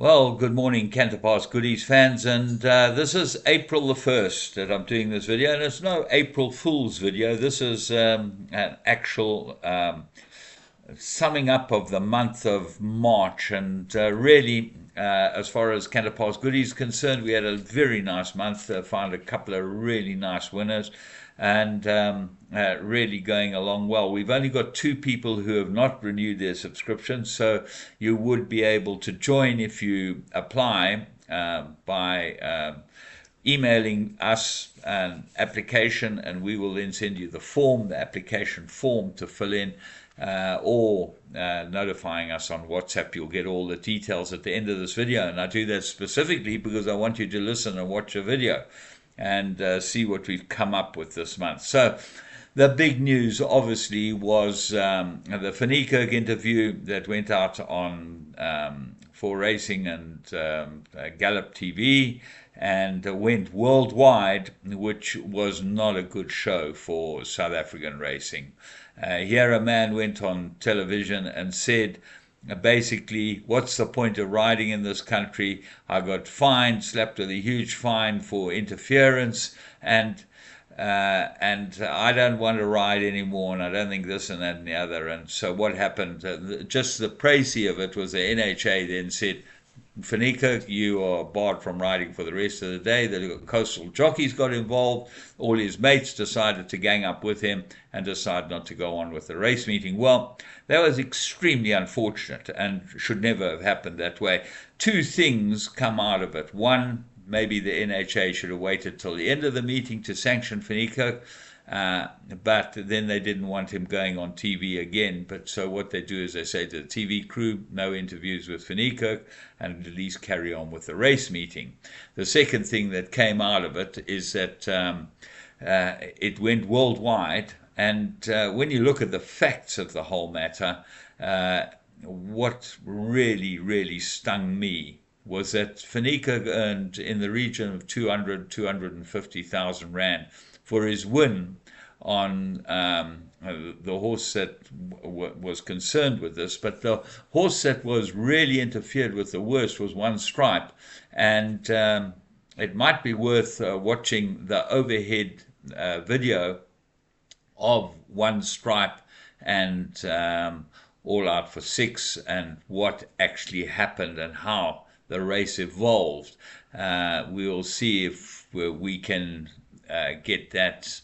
Well, good morning, Canterpass Goodies fans, and this is April the 1st that I'm doing this video, and it's no April Fool's video. This is an actual summing up of the month of March, and really, as far as Canterpass Goodies is concerned, we had a very nice month, found a couple of really nice winners, and really going along well. We've only got two people who have not renewed their subscription, so you would be able to join if you apply by emailing us an application, and we will then send you the application form to fill in, or notifying us on WhatsApp. You'll get all the details at the end of this video, and I do that specifically because I want you to listen and watch a video and see what we've come up with this month. So the big news obviously was the Finnekerk interview that went out on For Racing and Gallop TV, and went worldwide, which was not a good show for South African racing. Here a man went on television and said, basically, what's the point of riding in this country? I got fined, slapped with a huge fine for interference, and I don't want to ride anymore, and I don't think this and that and the other. And so what happened, just the précis of it was the NHA then said, Finnekerk, you are barred from riding for the rest of the day. The coastal jockeys got involved. All his mates decided to gang up with him and decide not to go on with the race meeting. Well, that was extremely unfortunate and should never have happened that way. Two things come out of it. One, maybe the NHA should have waited till the end of the meeting to sanction Finnekerk. But then they didn't want him going on TV again. But so what they do is they say to the TV crew, no interviews with Finnekerk, and at least carry on with the race meeting. The second thing that came out of it is that it went worldwide. And when you look at the facts of the whole matter, what really stung me was that Finnekerk earned in the region of 250,000 Rand for his win on the horse that was concerned with this. But the horse that was really interfered with the worst was One Stripe, and it might be worth watching the overhead video of One Stripe and All Out for Six, and what actually happened and how the race evolved. We will see if we can get that.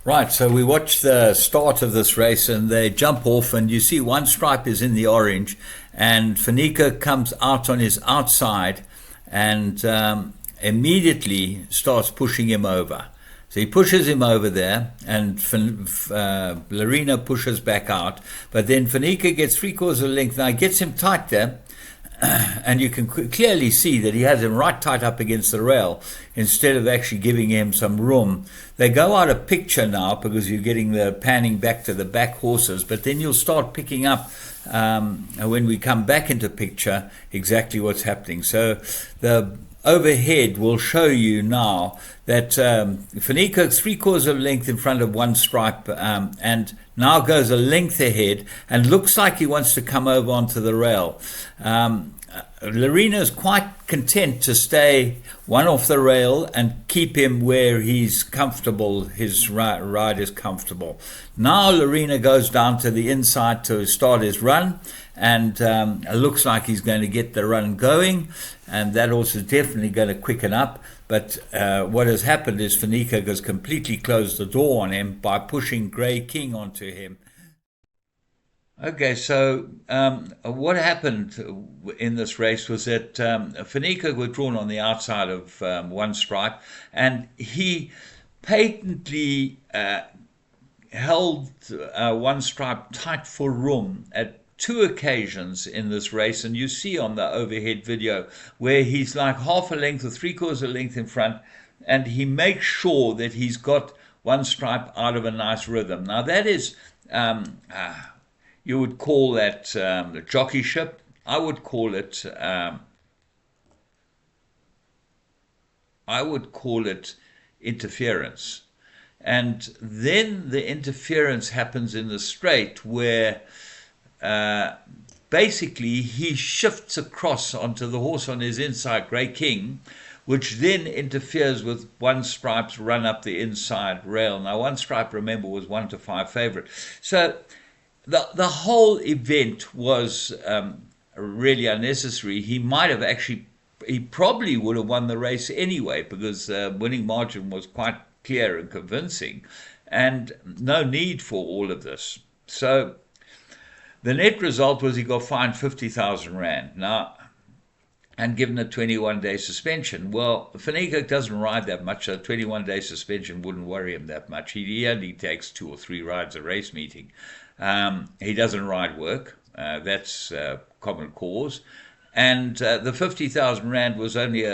Right, so we watch the start of this race, and they jump off, and you see One Stripe is in the orange, and Finnekerk comes out on his outside and immediately starts pushing him over. So he pushes him over there, and Larina pushes back out, but then Finnekerk gets 3/4 length. Now he gets him tight there, and you can clearly see that he has him right tight up against the rail instead of actually giving him some room. They go out of picture now because you're getting the panning back to the back horses, but then you'll start picking up when we come back into picture exactly what's happening. So the overhead will show you now that Finnekerk's 3/4 length in front of One Stripe, and now goes a length ahead and looks like he wants to come over onto the rail. Larina is quite content to stay one off the rail and keep him where he's comfortable, his ride is comfortable. Now Larina goes down to the inside to start his run, and it looks like he's going to get the run going, and that also is definitely going to quicken up. But what has happened is Finnekerk has completely closed the door on him by pushing Grey King onto him. Okay, so what happened in this race was that Finnekerk was drawn on the outside of One Stripe, and he patently held One Stripe tight for room at two occasions in this race, and you see on the overhead video where he's like half a length or 3/4 length in front, and he makes sure that he's got One Stripe out of a nice rhythm. Now that is you would call that the jockeyship. I would call it interference. And then the interference happens in the straight where basically he shifts across onto the horse on his inside, Grey King, which then interferes with One Stripe's run up the inside rail. Now, One Stripe, remember, was 1-5 favorite. So the whole event was really unnecessary. He might have actually, he probably would have won the race anyway, because the winning margin was quite clear and convincing, and no need for all of this. So the net result was he got fined 50,000 Rand. Now, and given a 21-day suspension. Well, Van Niekerk doesn't ride that much, so a 21-day suspension wouldn't worry him that much. He only takes 2 or 3 rides a race meeting. He doesn't ride work. That's common cause. And the 50,000 Rand was only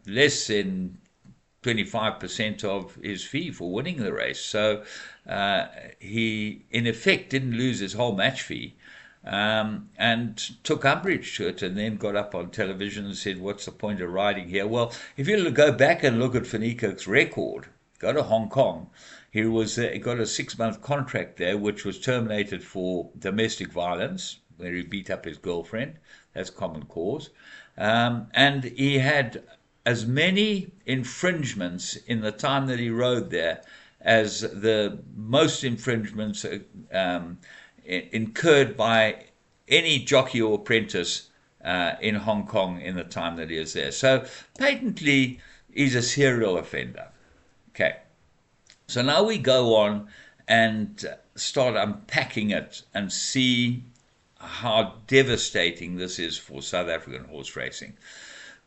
less than 25% of his fee for winning the race. So he, in effect, didn't lose his whole match fee. And took umbrage to it, and then got up on television and said, what's the point of riding here? Well, if you go back and look at Van Niekerk's record, go to Hong Kong, he got a 6-month contract there, which was terminated for domestic violence, where he beat up his girlfriend. That's common cause. And he had as many infringements in the time that he rode there as the most infringements incurred by any jockey or apprentice in Hong Kong in the time that he is there. So patently, he's a serial offender. Okay. So now we go on and start unpacking it and see how devastating this is for South African horse racing.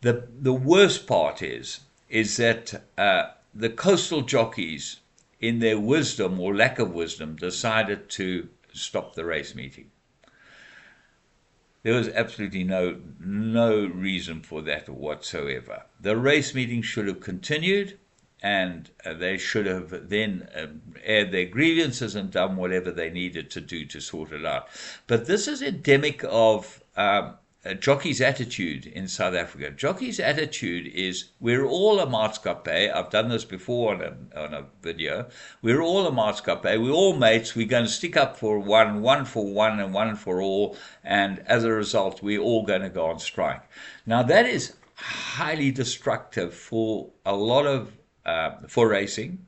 The worst part is that the coastal jockeys, in their wisdom or lack of wisdom, decided to stop the race meeting. There was absolutely no reason for that whatsoever. The race meeting should have continued, and they should have then aired their grievances and done whatever they needed to do to sort it out. But this is endemic of a jockey's attitude in South Africa. Jockey's attitude is, we're all a maatskappy. I've done this before on a video. We're all a maatskappy. We're all mates. We're going to stick up for one for one and one for all. And as a result, we're all going to go on strike. Now, that is highly destructive for a lot of, for racing,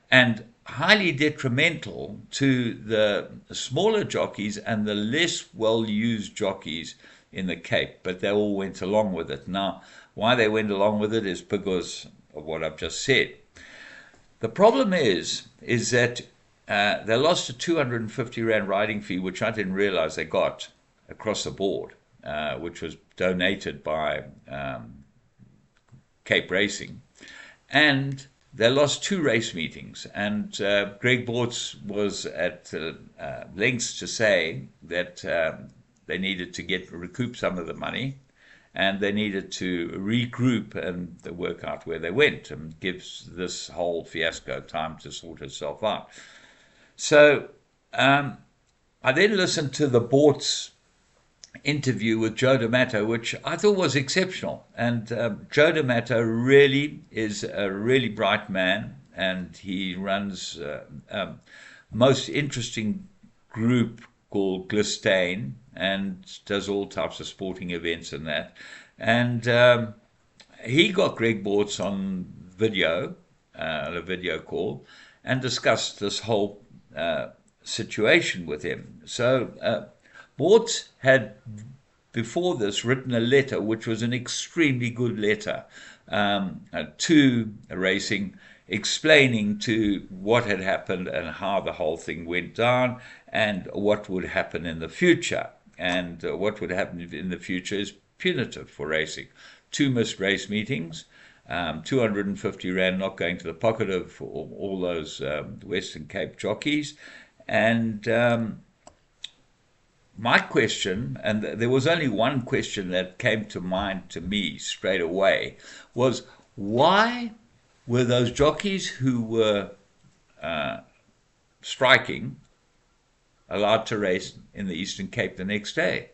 and highly detrimental to the smaller jockeys and the less well-used jockeys in the Cape, but they all went along with it. Now, why they went along with it is because of what I've just said. The problem is that they lost a 250 Rand riding fee, which I didn't realize they got across the board, which was donated by Cape Racing. And they lost 2 race meetings, and Greg Bortz was at lengths to say that they needed to recoup some of the money, and they needed to regroup and work out where they went, and gives this whole fiasco time to sort itself out. So I then listened to the Bortz interview with Joe D'Amato, which I thought was exceptional. And Joe D'Amato really is a really bright man, and he runs a most interesting group called Glistain, and does all types of sporting events and that. And he got Greg Bortz on video, a video call, and discussed this whole situation with him. So Bortz had, before this, written a letter, which was an extremely good letter to racing, explaining to what had happened and how the whole thing went down, and what would happen in the future. And what would happen in the future is punitive for racing. 2 missed race meetings, 250 Rand not going to the pocket of all those Western Cape jockeys. And my question, and there was only one question that came to mind to me straight away, was why were those jockeys who were striking allowed to race in the Eastern Cape the next day?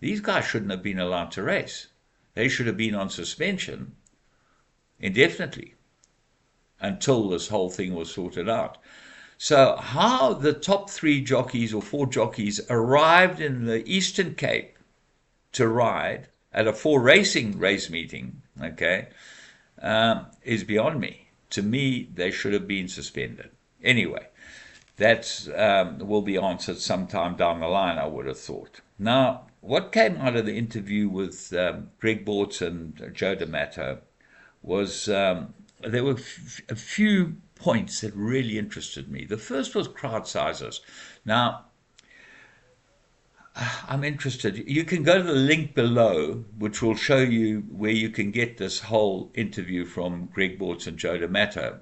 These guys shouldn't have been allowed to race. They should have been on suspension indefinitely until this whole thing was sorted out. So how the top 3 jockeys or 4 jockeys arrived in the Eastern Cape to ride at a 4 racing race meeting, okay, is beyond me. To me, they should have been suspended. Anyway, that will be answered sometime down the line, I would have thought. Now, what came out of the interview with Greg Bortz and Joe D'Amato was there were a few points that really interested me. The first was crowd sizes. Now, I'm interested. You can go to the link below, which will show you where you can get this whole interview from Greg Bortz and Joe D'Amato.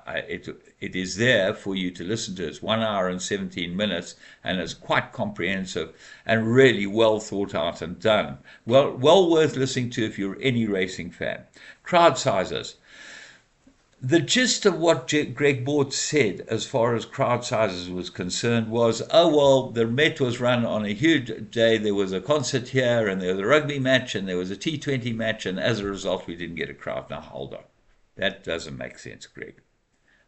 It is there for you to listen to. It's 1 hour and 17 minutes, and it's quite comprehensive and really well thought out and done. Well worth listening to if you're any racing fan. Crowd sizes. The gist of what Greg Bortz said as far as crowd sizes was concerned was, oh, well, the Met was run on a huge day. There was a concert here, and there was a rugby match, and there was a T20 match, and as a result, we didn't get a crowd. Now, hold on. That doesn't make sense, Greg.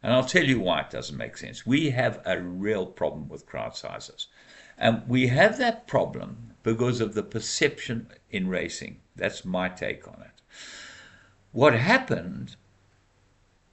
And I'll tell you why it doesn't make sense. We have a real problem with crowd sizes. And we have that problem because of the perception in racing. That's my take on it. What happened,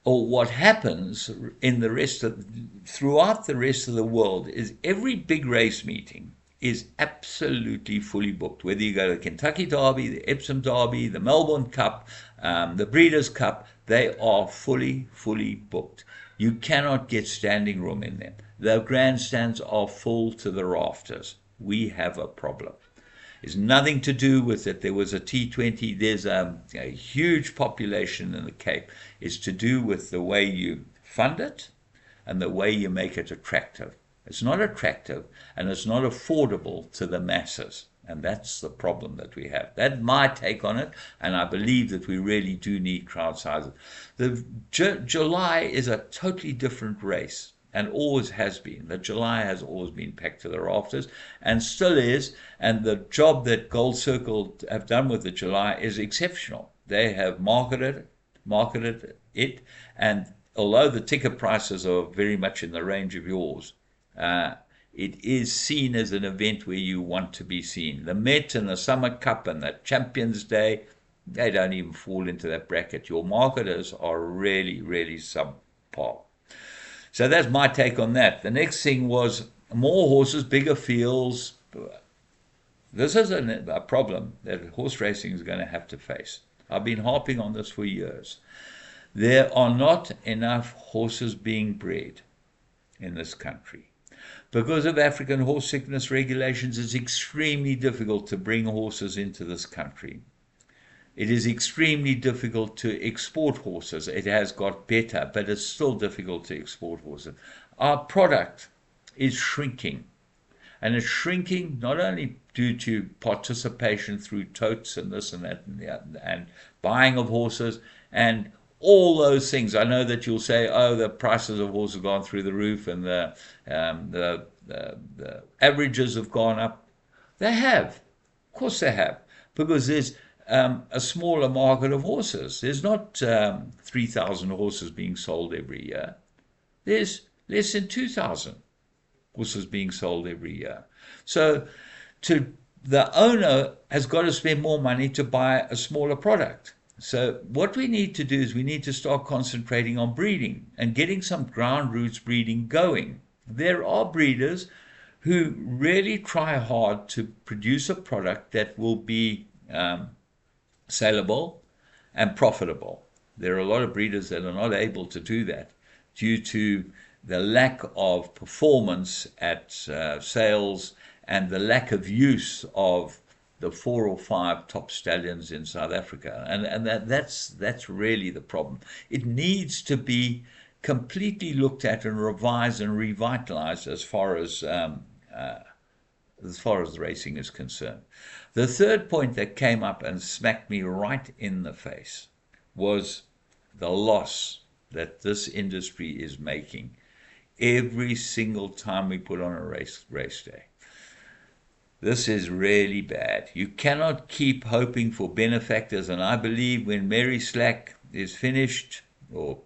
or what happens in the rest of, throughout the rest of the world, is every big race meeting is absolutely fully booked. Whether you go to the Kentucky Derby, the Epsom Derby, the Melbourne Cup, the Breeders' Cup, they are fully booked. You cannot get standing room in them. The grandstands are full to the rafters. We have a problem. It's nothing to do with it. There was a T20. There's a huge population in the Cape. It's to do with the way you fund it and the way you make it attractive. It's not attractive, and it's not affordable to the masses. And that's the problem that we have. That's my take on it, and I believe that we really do need crowd sizes. The July is a totally different race, and always has been. The July has always been packed to the rafters, and still is, and the job that Gold Circle have done with the July is exceptional. They have marketed it, and although the ticket prices are very much in the range of yours, it is seen as an event where you want to be seen. The Met and the Summer Cup and the Champions Day, they don't even fall into that bracket. Your marketers are really subpar. So that's my take on that. The next thing was more horses, bigger fields. This is a problem that horse racing is going to have to face. I've been harping on this for years. There are not enough horses being bred in this country. Because of African horse sickness regulations, it's extremely difficult to bring horses into this country. It is extremely difficult to export horses. It has got better, but it's still difficult to export horses. Our product is shrinking. And it's shrinking not only due to participation through totes and this and that and buying of horses and all those things. I know that you'll say, oh, the prices of horses have gone through the roof and the averages have gone up. They have. Of course they have. Because there's a smaller market of horses. There's not 3,000 horses being sold every year. There's less than 2,000 horses being sold every year. So the owner has got to spend more money to buy a smaller product. So what we need to do is we need to start concentrating on breeding and getting some ground roots breeding going. There are breeders who really try hard to produce a product that will be saleable and profitable. There are a lot of breeders that are not able to do that due to the lack of performance at sales and the lack of use of the 4 or 5 top stallions in South Africa, and that's really the problem. It needs to be completely looked at and revised and revitalized as far as the racing is concerned. The third point that came up and smacked me right in the face was the loss that this industry is making every single time we put on a race day. This is really bad. You cannot keep hoping for benefactors, and I believe when Mary Slack is finished, or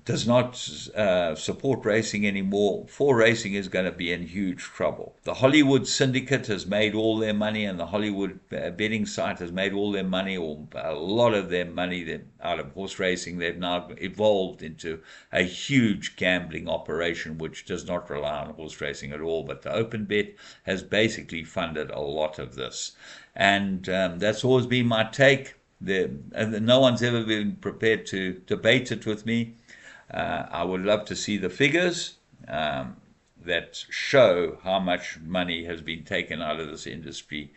does not support racing anymore, for racing is going to be in huge trouble. The Hollywood syndicate has made all their money, and the Hollywood betting site has made all their money, or a lot of their money out of horse racing. They've now evolved into a huge gambling operation which does not rely on horse racing at all. But the open bet has basically funded a lot of this. And that's always been my take. No one's ever been prepared to debate it with me. I would love to see the figures that show how much money has been taken out of this industry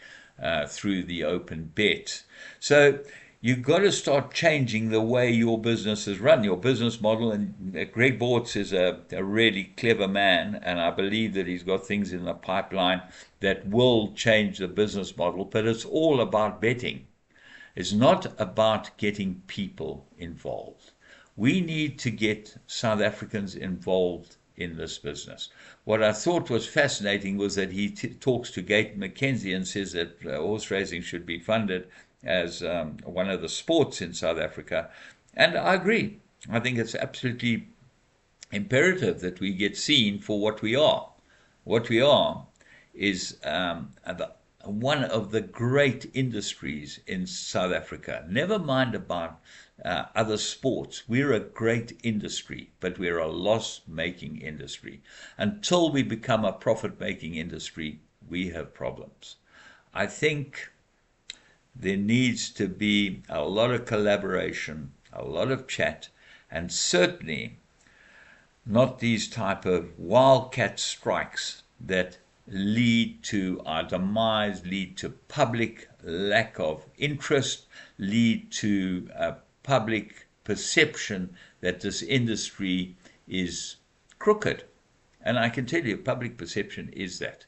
through the open bet. So you've got to start changing the way your business is run, your business model. And Greg Bortz is a really clever man, and I believe that he's got things in the pipeline that will change the business model. But it's all about betting. It's not about getting people involved. We need to get South Africans involved in this business. What I thought was fascinating was that he talks to Gate McKenzie and says that horse racing should be funded as one of the sports in South Africa. And I agree. I think it's absolutely imperative that we get seen for what we are. What we are is one of the great industries in South Africa. Never mind about other sports. We're a great industry, but we're a loss-making industry. Until we become a profit-making industry, we have problems. I think there needs to be a lot of collaboration, a lot of chat, and certainly not these type of wildcat strikes that lead to our demise, lead to public lack of interest, lead to public perception that this industry is crooked. And I can tell you, public perception is that.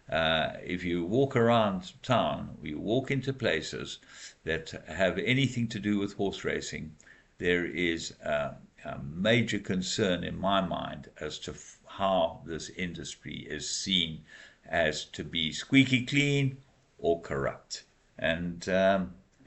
If you walk around town, you walk into places that have anything to do with horse racing, there is a major concern in my mind as to how this industry is seen as to be squeaky clean or corrupt. And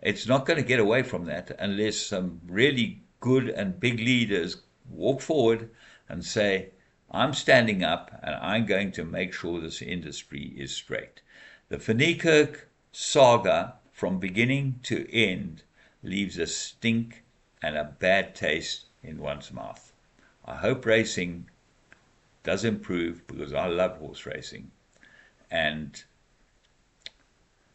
it's not going to get away from that unless some really good and big leaders walk forward and say, I'm standing up and I'm going to make sure this industry is straight. The Verniekerk saga from beginning to end leaves a stink and a bad taste in one's mouth. I hope racing does improve, because I love horse racing. And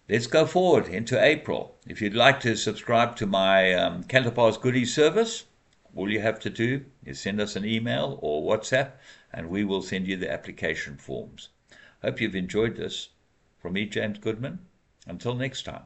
let's go forward into April. If you'd like to subscribe to my Canterpar's Goodies service, all you have to do is send us an email or WhatsApp, and we will send you the application forms. Hope you've enjoyed this. From me, James Goodman. Until next time.